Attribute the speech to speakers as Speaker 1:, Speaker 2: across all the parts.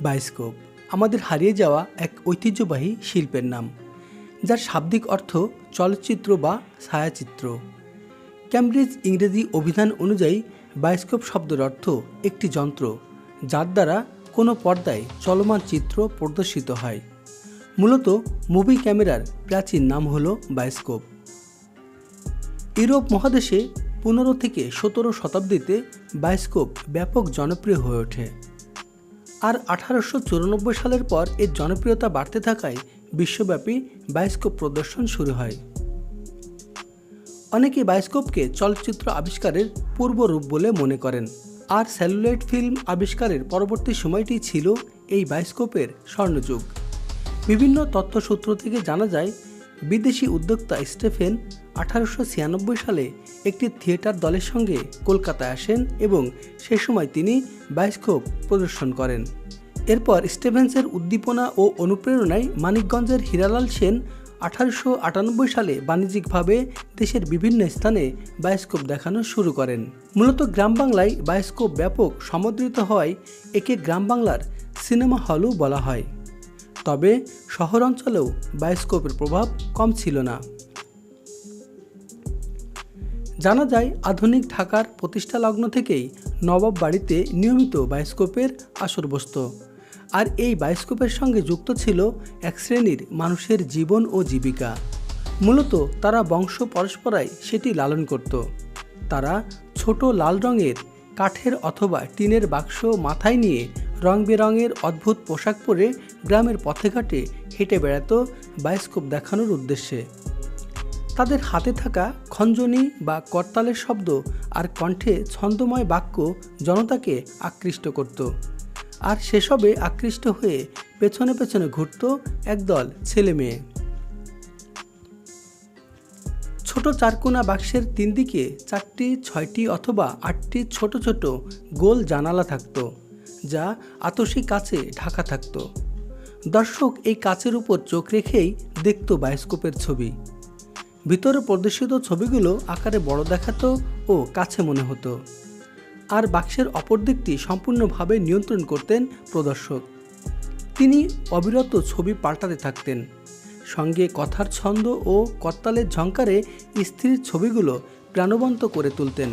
Speaker 1: Bioscope আমাদের হারিয়ে যাওয়া এক ঐতিহ্যবাহী শিল্পের নাম, যার শাব্দিক অর্থ চলচ্চিত্র বা ছায়াচিত্র। ক্যামব্রিজ ইংরেজি অভিধান অনুযায়ী বায়োস্কোপ শব্দের অর্থ একটি যন্ত্র যার দ্বারা কোনো পর্দায় চলমান চিত্র প্রদর্শিত হয়। মূলত মুভি ক্যামেরার প্রাচীন নাম হলো বায়োস্কোপ। ইউরোপ মহাদেশে 15 থেকে 17 শতাব্দীতে বায়োস্কোপ ব্যাপক জনপ্রিয় হয়ে ওঠে, আর 1894 সালের পর এর জনপ্রিয়তা বাড়তে থাকায় বিশ্বব্যাপী বায়োস্কোপ প্রদর্শন শুরু হয়। অনেকে বায়োস্কোপকে চলচ্চিত্র আবিষ্কারের পূর্বরূপ বলে মনে করেন, আর সেলুলয়েড ফিল্ম আবিষ্কারের পরবর্তী সময়টি ছিল এই বায়োস্কোপের স্বর্ণযুগ। বিভিন্ন তথ্যসূত্র থেকে জানা যায়, বিদেশি উদ্যোক্তা স্টেফেন 1896 সালে একটি থিয়েটার দলের সঙ্গে কলকাতায় আসেন এবং সে সময় তিনি বায়োস্কোপ প্রদর্শন করেন। এরপর স্টিভেন্সের উদ্দীপনা ও অনুপ্রেরণায় মানিকগঞ্জের হীরালাল সেন 1898 সালে বাণিজ্যিকভাবে দেশের বিভিন্ন স্থানে বায়োস্কোপ দেখানো শুরু করেন। মূলত গ্রাম বাংলায় বায়োস্কোপ ব্যাপক সমাদৃত হওয়ায় একে গ্রাম বাংলার সিনেমা হলও বলা হয়। তবে শহর অঞ্চলেও বায়োস্কোপের প্রভাব কম ছিল না। জানা যায়, আধুনিক ঢাকার প্রতিষ্ঠা লগ্ন থেকেই নবাব বাড়িতে নিয়মিত বায়োস্কোপের আসর বসত, আর এই বায়োস্কোপের সঙ্গে যুক্ত ছিল এক শ্রেণীর মানুষের জীবন ও জীবিকা। মূলত তারা বংশ পরম্পরায় সেটি লালন করত। তারা ছোট লাল রঙের কাঠের অথবা টিনের বাক্স মাথায় নিয়ে রং বেরঙের অদ্ভুত পোশাক পরে গ্রামের পথে ঘাটে হেঁটে বেড়াত বায়োস্কোপ দেখানোর উদ্দেশ্যে। তাদের হাতে থাকা খঞ্জনি বা করতালের শব্দ আর কণ্ঠে ছন্দময় বাক্য জনতাকে আকৃষ্ট করত, আর সেসবে আকৃষ্ট হয়ে পেছনে পেছনে ঘুরত একদল ছেলে মেয়ে। ছোট চারকোনা বাক্সের 3 দিকে 4টি, 6টি অথবা 8টি ছোট ছোট গোল জানালা থাকত, যা আতসী কাচে ঢাকা থাকত। দর্শক এই কাচের উপর চোখ রেখেই দেখত বায়োস্কোপের ছবি। ভিতরে প্রদর্শিত ছবিগুলো আকারে বড় দেখাতো ও কাছে মনে হতো, আর বাক্সের অপর দিকটি সম্পূর্ণভাবে নিয়ন্ত্রণ করতেন প্রদর্শক। তিনি অবিরত ছবি পাল্টাতে থাকতেন, সঙ্গে কথার ছন্দ ও করতালের ঝংকারে স্থির ছবিগুলো প্রাণবন্ত করে তুলতেন।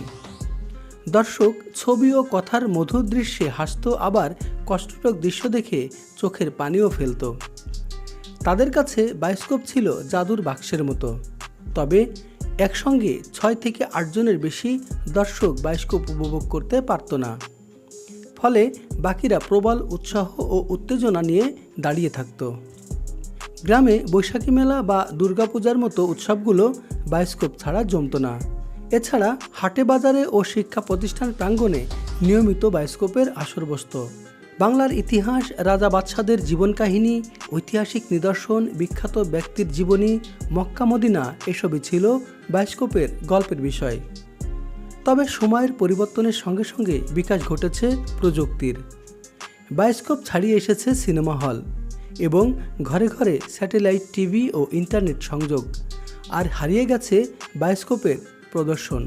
Speaker 1: দর্শক ছবি ও কথার মধুর দৃশ্যে হাসত, আবার কষ্টকর দৃশ্য দেখে চোখের পানিও ফেলত। তাদের কাছে বায়োস্কোপ ছিল জাদুর বাক্সের মতো। তবে একসঙ্গে 6 থেকে 8 জনের বেশি দর্শক বায়োস্কোপ উপভোগ করতে পারত না, ফলে বাকিরা প্রবল উৎসাহ ও উত্তেজনা নিয়ে দাঁড়িয়ে থাকত। গ্রামে বৈশাখী মেলা বা দুর্গাপূজার মতো উৎসবগুলো বায়োস্কোপ ছাড়া জমত না। এছাড়া হাটে বাজারে ও শিক্ষা প্রতিষ্ঠান প্রাঙ্গণে নিয়মিত বায়োস্কোপের আসর বসত। বাংলার ইতিহাস, রাজা বাদশাদের জীবন কাহিনী, ঐতিহাসিক নিদর্শন, বিখ্যাত ব্যক্তির জীবনী, মক্কা মদিনা এসবই ছিল বায়োস্কোপের গল্পের বিষয়। তবে সময়ের পরিবর্তনের সঙ্গে সঙ্গে বিকাশ ঘটেছে প্রযুক্তির। বায়োস্কোপ ছাড়িয়ে এসেছে সিনেমা হল এবং ঘরে ঘরে স্যাটেলাইট টিভি ও ইন্টারনেট সংযোগ, আর হারিয়ে গেছে বায়োস্কোপের প্রদর্শন।